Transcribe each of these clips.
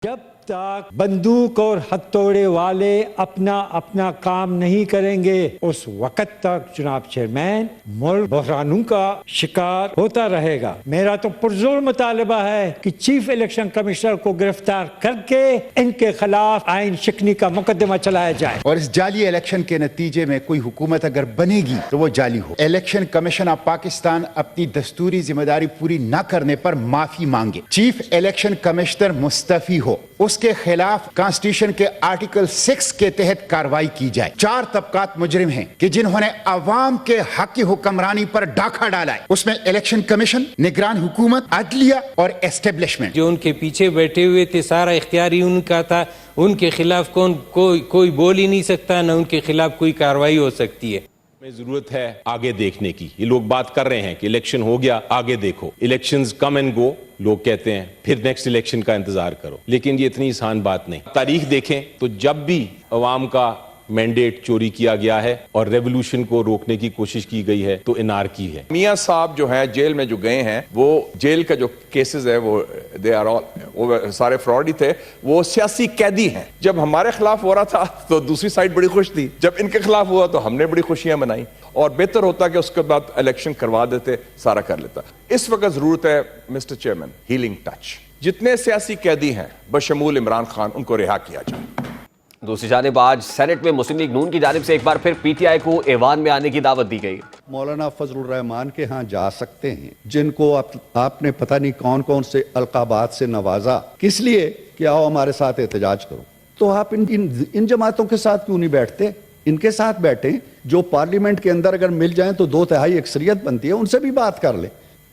جب تک بندوق اور ہتھوڑے والے اپنا اپنا کام نہیں کریں گے اس وقت تک جناب چیئرمین ملک بحرانوں کا شکار ہوتا رہے گا۔ میرا تو پرزور مطالبہ ہے کہ چیف الیکشن کمشنر کو گرفتار کر کے ان کے خلاف آئین شکنی کا مقدمہ چلایا جائے، اور اس جعلی الیکشن کے نتیجے میں کوئی حکومت اگر بنے گی تو وہ جعلی ہو۔ الیکشن کمیشن آف پاکستان اپنی دستوری ذمہ داری پوری نہ کرنے پر معافی مانگے، چیف الیکشن کمشنر مستعفی ہو، اس کے خلاف کانسٹیٹیوشن کے آرٹیکل 6 کے تحت کارروائی کی جائے۔ 4 طبقات مجرم ہیں کہ جنہوں نے عوام کے حق کی حکمرانی پر ڈاکہ ڈالا ہے، اس میں الیکشن کمیشن، نگران حکومت، عدلیہ اور اسٹیبلشمنٹ۔ جو ان کے پیچھے بیٹھے ہوئے تھے سارا اختیار ہی ان کا تھا، ان کے خلاف کوئی بول ہی نہیں سکتا، نہ ان کے خلاف کوئی کارروائی ہو سکتی ہے۔ ہمیں ضرورت ہے آگے دیکھنے کی۔ یہ لوگ بات کر رہے ہیں کہ الیکشن ہو گیا آگے دیکھو، الیکشنز کم اینڈ گو، لوگ کہتے ہیں پھر نیکسٹ الیکشن کا انتظار کرو، لیکن یہ اتنی آسان بات نہیں۔ تاریخ دیکھیں تو جب بھی عوام کا مینڈیٹ چوری کیا گیا ہے اور ریولوشن کو روکنے کی کوشش کی گئی ہے تو انار کی ہے۔ میاں صاحب جو ہیں جیل میں جو گئے ہیں، وہ جیل کا جو کیسز ہے وہ سارے فراڈ ہی تھے، وہ سیاسی قیدی ہیں۔ جب ہمارے خلاف ہو رہا تھا تو دوسری سائڈ بڑی خوش تھی، جب ان کے خلاف ہوا تو ہم نے بڑی خوشیاں منائی، اور بہتر ہوتا کہ اس کے بعد الیکشن کروا دیتے، سارا کر لیتا۔ اس وقت ضرورت ہے مسٹر چیئرمین ہیلنگ ٹچ، جتنے سیاسی قیدی ہیں بشمول عمران خان ان کو رہا کیا جائے۔ دوسری جانب آج سینٹ میں مسلم لیگ نون کی جانب سے ایک بار پھر پی ٹی آئی کو ایوان میں آنے کی دعوت دی گئی۔ مولانا فضل الرحمان کے ہاں جا سکتے ہیں، جن کو آپ نے پتہ نہیں کون کون سے القابات سے نوازا، کس لیے کہ آؤ ہمارے ساتھ احتجاج کرو۔ تو آپ ان جماعتوں کے ساتھ کیوں نہیں بیٹھتے؟ ان کے ساتھ بیٹھیں، جو پارلیمنٹ کے اندر اگر مل جائیں تو 2/3 اکثریت بنتی ہے، ان سے بھی بات کر لیں۔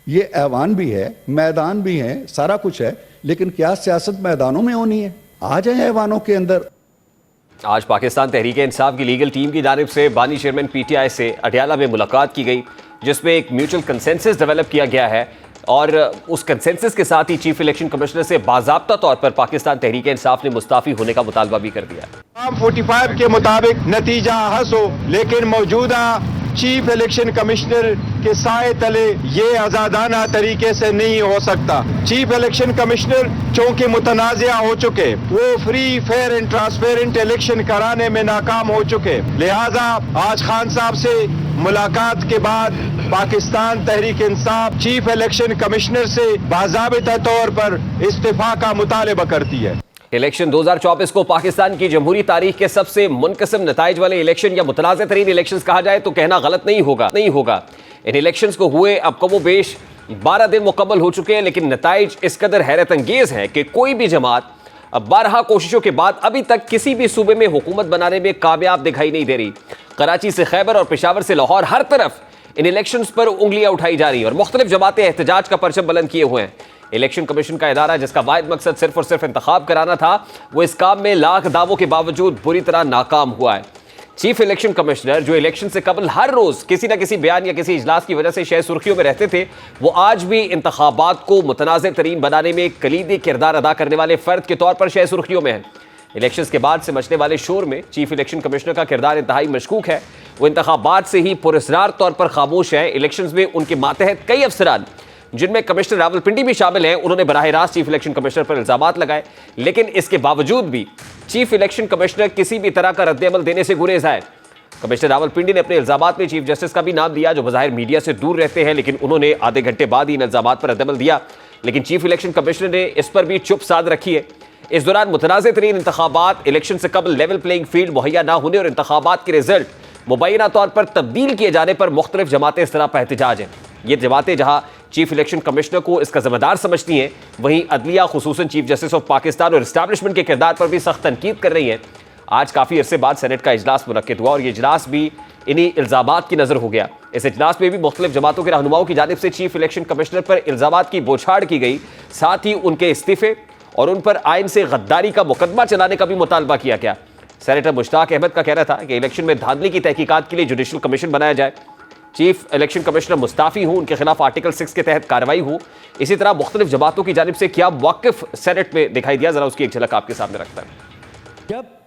یہ ایوان بھی ہے، میدان بھی ہے، سارا کچھ ہے، لیکن کیا سیاست میدانوں میں ہونی ہے؟ آ جائیں ایوانوں کے اندر۔ آج پاکستان تحریک انصاف کی لیگل ٹیم کی جانب سے بانی چیئرمین پی ٹی آئی سے اٹیالہ میں ملاقات کی گئی، جس میں ایک میوچل کنسنسس ڈیولپ کیا گیا ہے، اور اس کنسنسس کے ساتھ ہی چیف الیکشن کمشنر سے باضابطہ طور پر پاکستان تحریک انصاف نے مستعفی ہونے کا مطالبہ بھی کر دیا ہے۔ 45 کے مطابق نتیجہ حس ہو، لیکن موجودہ چیف الیکشن کمشنر کے سائے تلے یہ آزادانہ طریقے سے نہیں ہو سکتا۔ چیف الیکشن کمشنر چونکہ متنازع ہو چکے، وہ free, fair and transparent election کرانے میں ناکام ہو چکے، لہٰذا آج خان صاحب سے ملاقات کے بعد Pakistan Tehreek Insaf chief election commissioner سے باضابطہ طور پر استعفیٰ کا مطالبہ کرتی ہے۔ الیکشن 2024 کو پاکستان کی جمہوری تاریخ کے سب سے منقسم نتائج والے الیکشن یا متنازع ترین الیکشنز کہا جائے تو کہنا غلط نہیں ہوگا۔ ان الیکشنز کو ہوئے اب کم و بیش 12 دن مکمل ہو چکے ہیں، لیکن نتائج اس قدر حیرت انگیز ہیں کہ کوئی بھی جماعت اب 12 کوششوں کے بعد ابھی تک کسی بھی صوبے میں حکومت بنانے میں کامیاب دکھائی نہیں دے رہی۔ کراچی سے خیبر اور پشاور سے لاہور، ہر طرف ان الیکشنز پر انگلیاں اٹھائی جا رہی ہیں اور مختلف جماعتیں احتجاج کا پرچم بلند کیے ہوئے ہیں۔ الیکشن کمیشن کا ادارہ جس کا واحد مقصد صرف اور صرف انتخاب کرانا تھا، وہ اس کام میں لاکھ دعووں کے باوجود بری طرح ناکام ہوا ہے۔ چیف الیکشن کمشنر جو الیکشن سے قبل ہر روز کسی نہ کسی بیان یا کسی اجلاس کی وجہ سے شہ سرخیوں میں رہتے تھے، وہ آج بھی انتخابات کو متنازع ترین بنانے میں کلیدی کردار ادا کرنے والے فرد کے طور پر شہ سرخیوں میں ہیں۔ الیکشنز کے بعد سے مچنے والے شور میں چیف الیکشن کمشنر کا کردار انتہائی مشکوک ہے۔ وہ انتخابات سے ہی پراسرار طور پر خاموش ہیں۔ الیکشنز میں ان کے ماتحت کئی افسران، جن میں کمشنر راولپنڈی بھی شامل ہیں، انہوں نے براہ راست چیف الیکشن کمشنر پر الزامات لگائے، لیکن اس کے باوجود بھی چیف الیکشن کمشنر کسی بھی طرح کا رد عمل دینے سے گریز آئے۔ کمشنر راولپنڈی نے اپنے الزامات میں چیف جسٹس کا بھی نام دیا، جو بظاہر میڈیا سے دور رہتے ہیں، لیکن انہوں نے آدھے گھنٹے بعد ہی ان الزامات پر رد عمل دیا، لیکن چیف الیکشن کمشنر نے اس پر بھی چپ سادھ رکھی ہے۔ اس دوران متنازع ترین انتخابات، الیکشن سے قبل لیول پلینگ فیلڈ مہیا نہ ہونے اور انتخابات کے رزلٹ مبینہ طور پر تبدیل کیے جانے پر مختلف جماعتیں اس طرح پر احتجاج ہیں۔ یہ جماعتیں جہاں چیف الیکشن کمشنر کو اس کا ذمہ دار سمجھتی ہیں، وہیں عدلیہ خصوصاً چیف جسٹس آف پاکستان اور اسٹیبلشمنٹ کے کردار پر بھی سخت تنقید کر رہی ہیں۔ آج کافی عرصے بعد سینٹ کا اجلاس منعقد ہوا اور یہ اجلاس بھی انہی الزامات کی نظر ہو گیا۔ اس اجلاس میں بھی مختلف جماعتوں کے رہنماؤں کی جانب سے چیف الیکشن کمشنر پر الزامات کی بوچھاڑ کی گئی، ساتھ ہی ان کے استعفے اور ان پر آئین سے غداری کا مقدمہ چلانے کا بھی مطالبہ کیا گیا۔ سینیٹر مشتاق احمد کا کہنا تھا کہ الیکشن میں دھاندلی کی تحقیقات کے لیے جوڈیشل کمیشن بنایا جائے، چیف الیکشن کمشنر مستعفی ہوں، ان کے خلاف آرٹیکل 6 کے تحت کارروائی ہو۔ اسی طرح مختلف جماعتوں کی جانب سے کیا موقف سینٹ میں دکھائی دیا، ذرا اس کی ایک جھلک آپ کے سامنے رکھتا ہے۔ جب